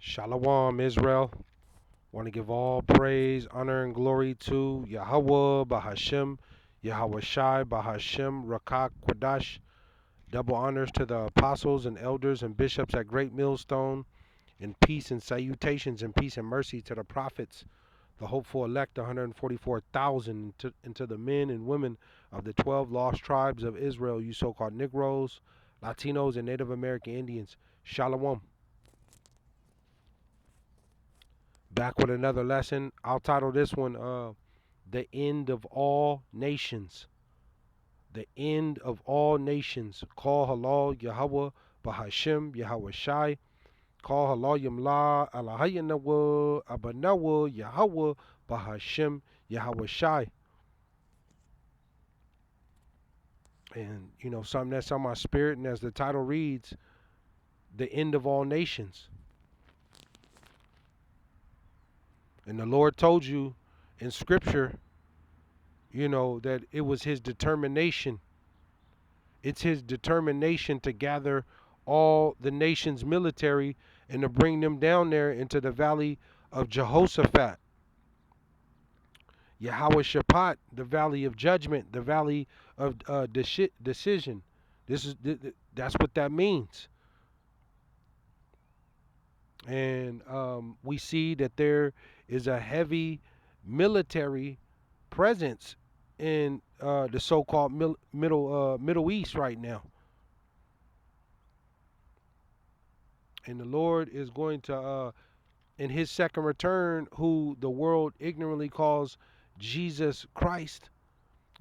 Shalom, Israel. Want to give all praise, honor, and glory to Yahawah, BAHASHAM, YAHAWAHSHI, BAHASHAM, Rakak, Kwadash. Double honors to the apostles and elders and bishops at Great Millstone. And peace and salutations and peace and mercy to the prophets, the hopeful elect, 144,000, and to the men and women of the 12 lost tribes of Israel, you so-called Negroes, Latinos, and Native American Indians. Shalom. Back with another lesson. I'll title this one, The End of All Nations. The End of All Nations. Call halal Yahawah, BAHASHAM, YAHAWAHSHI. Call halal Yamla, Alahayanawa, Abanawa, Yahawah, BAHASHAM, YAHAWAHSHI. And, something that's on my spirit, and as the title reads, The End of All Nations. And the Lord told you in Scripture, that it was his determination. It's his determination to gather all the nation's military and to bring them down there into the valley of Jehoshaphat. Yahawah, the valley of judgment, the valley of decision. That's what that means. And we see that there is a heavy military presence in the so-called Middle East right now. And the Lord is going to, in his second return, who the world ignorantly calls Jesus Christ,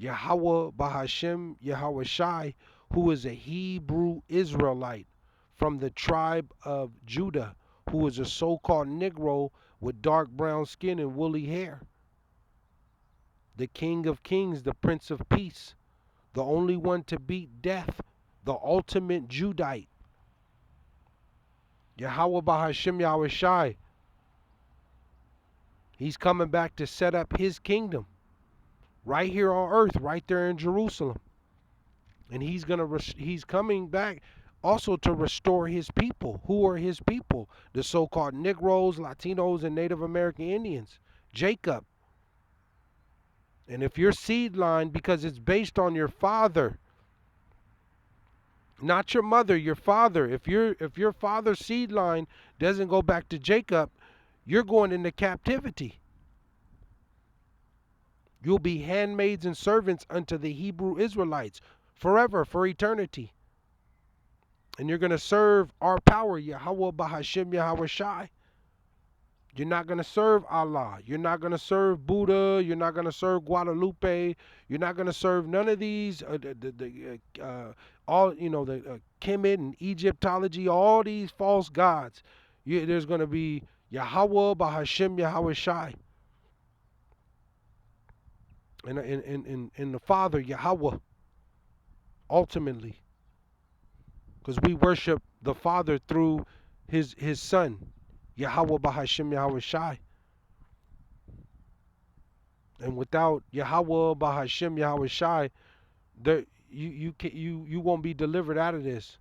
Yahawah, BAHASHAM, YAHAWAHSHI, who is a Hebrew Israelite from the tribe of Judah, who is a so-called Negro with dark brown skin and woolly hair. The King of Kings, the Prince of Peace, the only one to beat death, the ultimate Judite. Yahawah, BAHASHAM, YAHAWAHSHI. He's coming back to set up his kingdom right here on earth, right there in Jerusalem. And he's coming back also to restore his people. Who are his people? The so-called Negroes, Latinos, and Native American Indians. Jacob. And if your seed line, because it's based on your father, not your mother, your father. If your father's seed line doesn't go back to Jacob, you're going into captivity. You'll be handmaids and servants unto the Hebrew Israelites forever, for eternity. And you're going to serve our power, Yahawah, BAHASHAM, YAHAWAHSHI. You're not going to serve Allah. You're not going to serve Buddha. You're not going to serve Guadalupe. You're not going to serve none of these, the Kemet and Egyptology, all these false gods. There's going to be Yahawah, BAHASHAM, YAHAWAHSHI. And the Father, Yahawah, ultimately. Because we worship the Father through his Son, Yahawah, BAHASHAM, YAHAWAHSHI. And without Yahawah, BAHASHAM, YAHAWAHSHI, you won't be delivered out of this.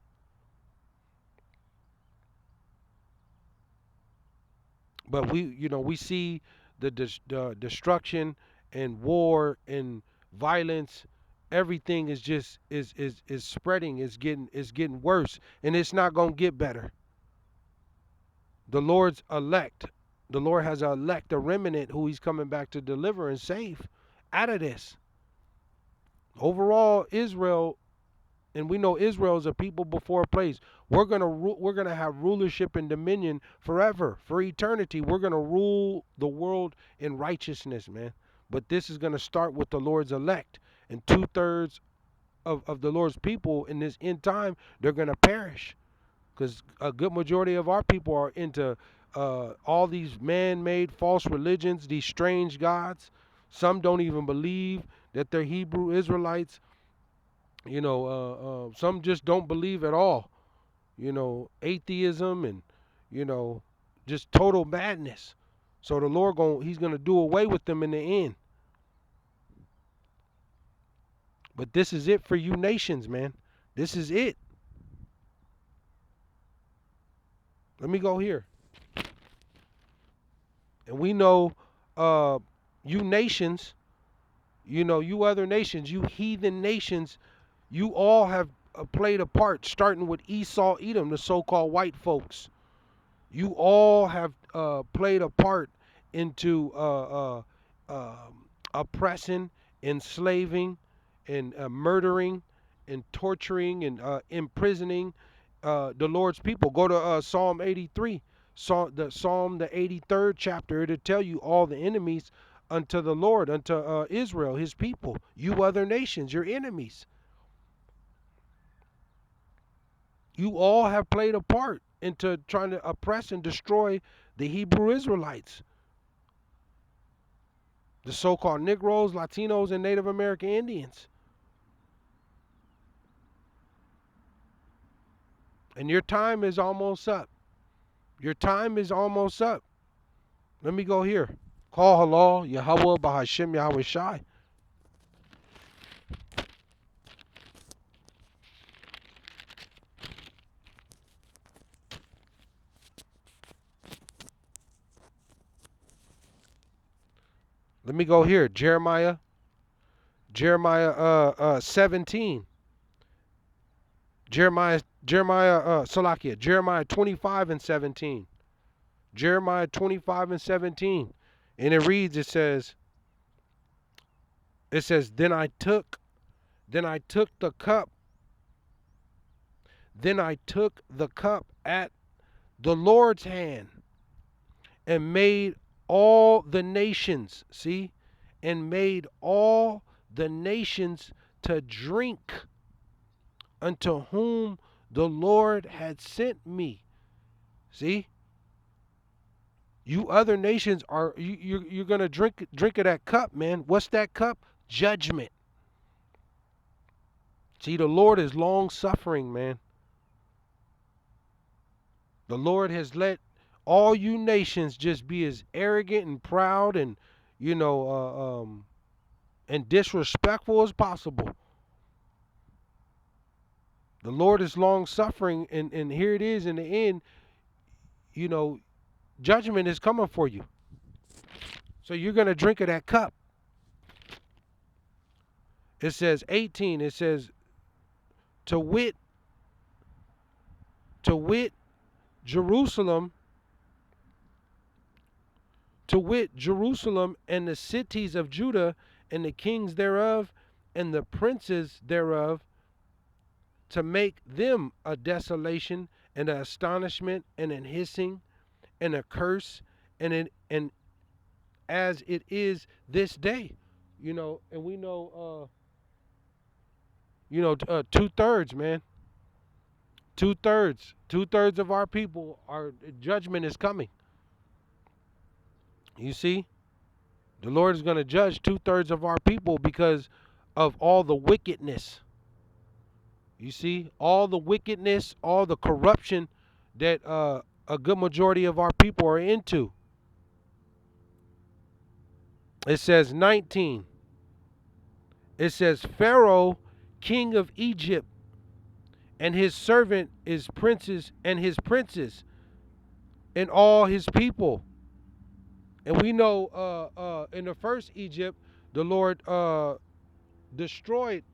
But we see the destruction and war and violence. Everything is just is spreading. It's getting worse, and it's not gonna get better. The Lord's elect. The Lord has a remnant who he's coming back to deliver and save out of this. Overall, Israel, and we know Israel is a people before a place. We're gonna have rulership and dominion forever, for eternity. We're gonna rule the world in righteousness, man. But this is gonna start with the Lord's elect, and 2/3 of the Lord's people in this end time, they're gonna perish. Because a good majority of our people are into all these man-made false religions, these strange gods. Some don't even believe that they're Hebrew Israelites. Some just don't believe at all. Atheism and just total madness. So the Lord he's gonna do away with them in the end. But this is it for you nations, man. This is it. Let me go here. And we know you nations, you other nations, you heathen nations, you all have played a part, starting with Esau, Edom, the so-called white folks. You all have played a part into oppressing, enslaving, and murdering, and torturing, and imprisoning the Lord's people. Go to Psalm 83, Psalm the 83rd chapter. It'll tell you all the enemies unto the Lord, unto Israel, his people. You other nations, your enemies. You all have played a part into trying to oppress and destroy the Hebrew Israelites, the so-called Negroes, Latinos, and Native American Indians. And your time is almost up. Your time is almost up. Let me go here. Call halal, Yahawah, BAHASHAM, YAHAWAHSHI. Let me go here. Jeremiah 17. Jeremiah 25 and 17. Jeremiah 25 and 17. And it reads, it says, then I took the cup, at the Lord's hand, and made all the nations, see, and made all the nations to drink unto whom the Lord had sent me. See, you other nations are you're gonna drink of that cup, man. What's that cup? Judgment. See, the Lord is long suffering, man. The Lord has let all you nations just be as arrogant and proud and and disrespectful as possible. The Lord is long suffering, and here it is in the end. You know, judgment is coming for you. So you're gonna drink of that cup. It says 18. It says, to wit, to wit, Jerusalem, and the cities of Judah, and the kings thereof, and the princes thereof, to make them a desolation, and an astonishment, and an hissing, and a curse, and as it is this day. And we know, 2/3, man. Two thirds of our people, our judgment is coming. You see, the Lord is going to judge 2/3 of our people because of all the wickedness. You see, all the wickedness, all the corruption that a good majority of our people are into. It says 19. It says, Pharaoh, king of Egypt, and his servant is princes, and his princes, and all his people. And we know in the first Egypt, the Lord destroyed.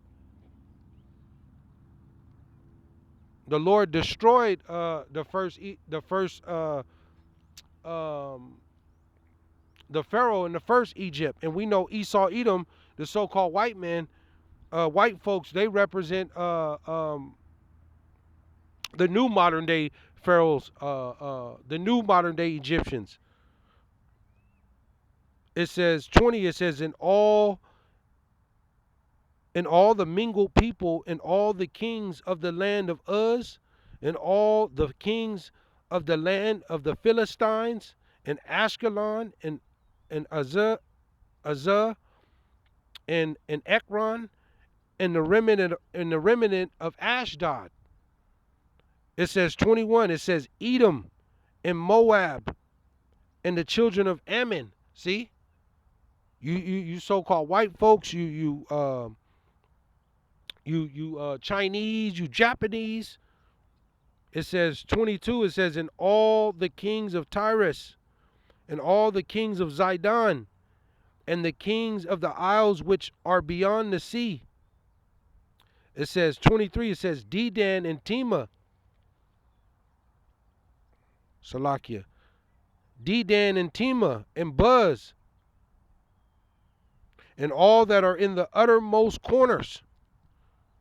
The Lord destroyed um, the Pharaoh in the first Egypt, and we know Esau, Edom, the so-called white man, white folks. They represent the new modern day pharaohs, the new modern day Egyptians. It says 20. It says, in all the mingled people, and all the kings of the land of Uz, and all the kings of the land of the Philistines, and Ashkelon, and Azah, and Ekron, and the remnant of Ashdod. It says 21. It says Edom, and Moab, and the children of Ammon. See, you so-called white folks, you Chinese, you Japanese. It says 22. It says, and all the kings of Tyrus, and all the kings of Zidon, and the kings of the isles which are beyond the sea. It says 23, it says Dedan and Tema, Salakia, Dedan and Tema and Buz, and all that are in the uttermost corners.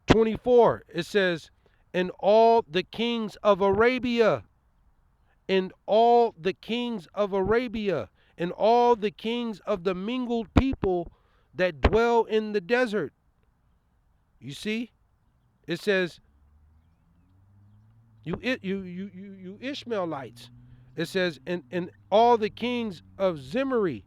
24, it says, and all the kings of Arabia, and all the kings of Arabia, and all the kings of the mingled people that dwell in the desert. You see, it says, you Ishmaelites. It says, and all the kings of Zimri,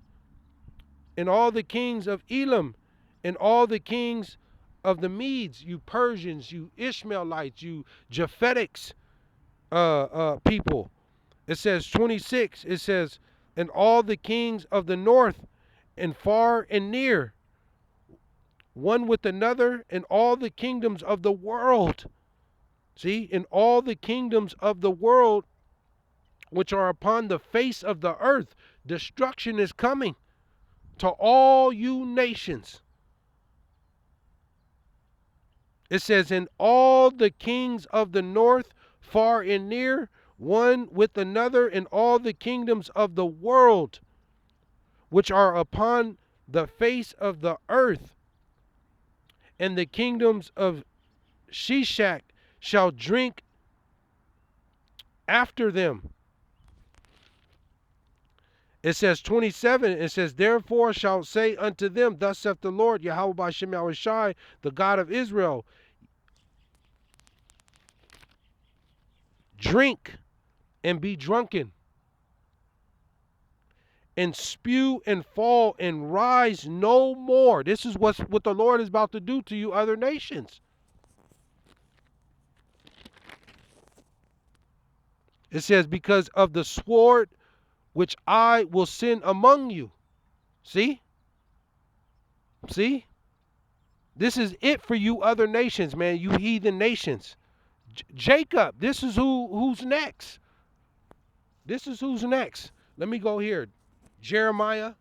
and all the kings of Elam, and all the kings of the Medes, you Persians, you Ishmaelites, you Japhetics, people. It says 26, it says, and all the kings of the north, and far and near, one with another, and all the kingdoms of the world. See, in all the kingdoms of the world which are upon the face of the earth, destruction is coming to all you nations. It says, in all the kings of the north, far and near, one with another, in all the kingdoms of the world which are upon the face of the earth, and the kingdoms of Shishak shall drink after them. It says 27, it says, therefore shall say unto them, thus saith the Lord, YAHAWAHSHI, the God of Israel, drink and be drunken, and spew and fall and rise no more. This is what the Lord is about to do to you other nations. It says, because of the sword which I will send among you. See? See? This is it for you other nations, man, you heathen nations. Jacob, this is who's next. This is who's next. Let me go here. Jeremiah.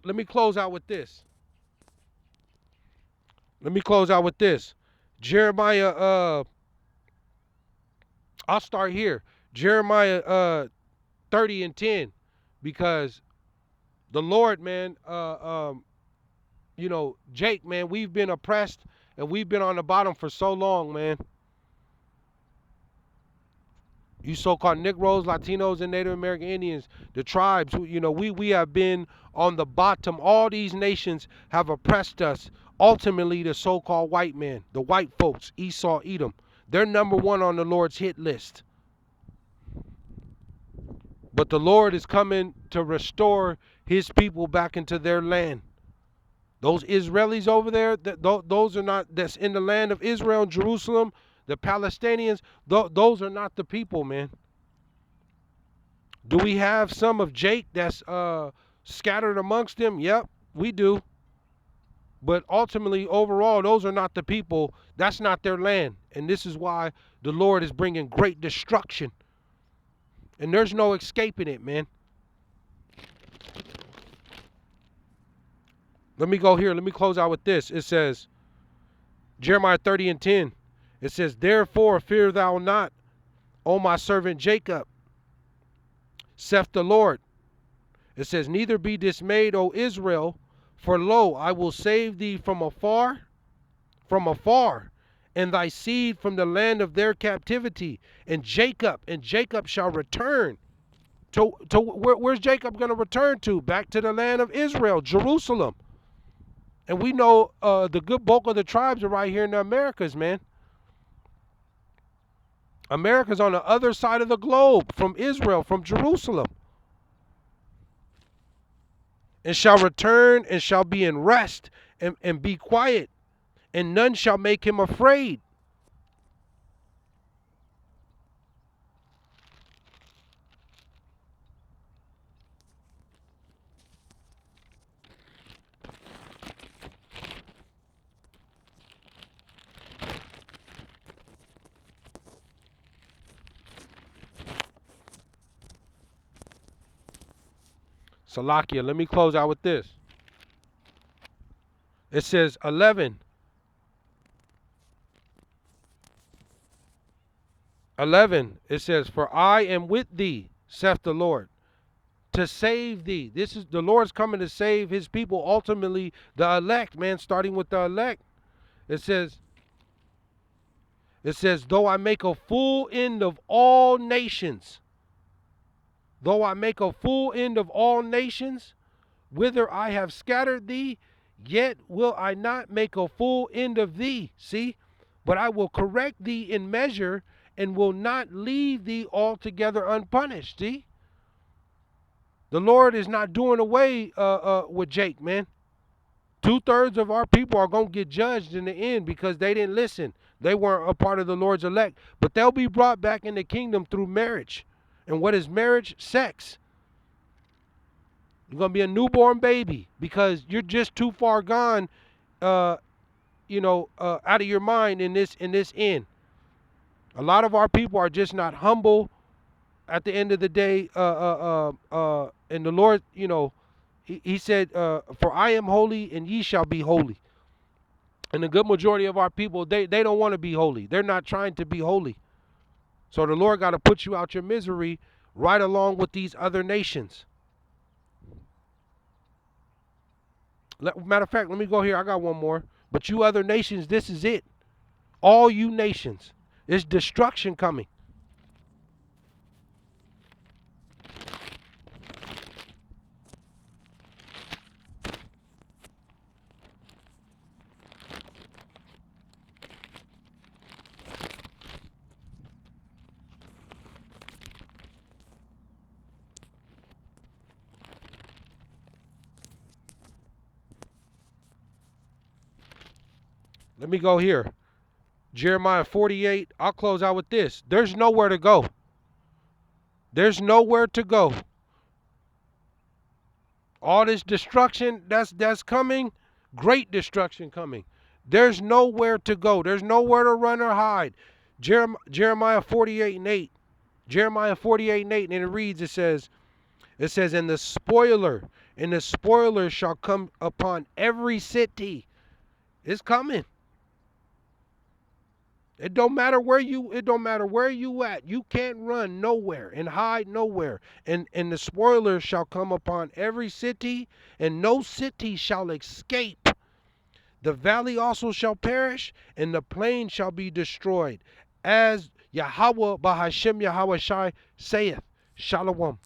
Let me close out with this. Let me close out with this. Jeremiah, I'll start here. Jeremiah 30 and 10. Because the Lord, man, you know, Jake, man, we've been oppressed and we've been on the bottom for so long, man. You so-called Negroes, Latinos, and Native American Indians, the tribes, you know, we have been on the bottom. All these nations have oppressed us. Ultimately, the so-called white man, the white folks, Esau, Edom, they're number one on the Lord's hit list. But the Lord is coming to restore his people back into their land. Those Israelis over there, those are not, that's in the land of Israel, Jerusalem, the Palestinians, those are not the people, man. Do we have some of Jake that's scattered amongst them? Yep, we do. But ultimately, overall, those are not the people. That's not their land. And this is why the Lord is bringing great destruction. And there's no escaping it, man. Let me go here. Let me close out with this. It says, Jeremiah 30 and 10. It says, therefore fear thou not, O my servant Jacob, saith the Lord. It says, neither be dismayed, O Israel, for lo, I will save thee from afar, and thy seed from the land of their captivity. And Jacob shall return. Where's Jacob going to return to? Back to the land of Israel, Jerusalem. And we know the good bulk of the tribes are right here in the Americas, man. America's on the other side of the globe from Israel, from Jerusalem. And shall return and shall be in rest and be quiet, and none shall make him afraid. Salakia, let me close out with this. It says 11. 11. It says, "For I am with thee, saith the Lord, to save thee." This is the Lord's coming to save his people, ultimately the elect, man, starting with the elect. It says, though I make a full end of all nations, though I make a full end of all nations, whither I have scattered thee, yet will I not make a full end of thee. See? But I will correct thee in measure and will not leave thee altogether unpunished. See? The Lord is not doing away with Jake, man. 2/3 of our people are going to get judged in the end because they didn't listen. They weren't a part of the Lord's elect. But they'll be brought back in the kingdom through marriage. And what is marriage? Sex. You're going to be a newborn baby because you're just too far gone, out of your mind in this end. A lot of our people are just not humble at the end of the day. And the Lord, he said, "For I am holy and ye shall be holy." And the good majority of our people, they don't want to be holy. They're not trying to be holy. So the Lord got to put you out your misery right along with these other nations. Matter of fact, let me go here. I got one more. But you other nations, this is it. All you nations. There's destruction coming. Let me go here. Jeremiah 48. I'll close out with this. There's nowhere to go. There's nowhere to go. All this destruction that's coming, great destruction coming. There's nowhere to go. There's nowhere to run or hide. Jeremiah 48 and 8. Jeremiah 48 and 8, and it reads, it says, "And the spoiler shall come upon every city." It's coming. It don't matter where you at. You can't run nowhere and hide nowhere. And the spoiler shall come upon every city, and no city shall escape. The valley also shall perish, and the plain shall be destroyed. As Yahawah BAHASHAM YAHAWAHSHI saith. Shalom.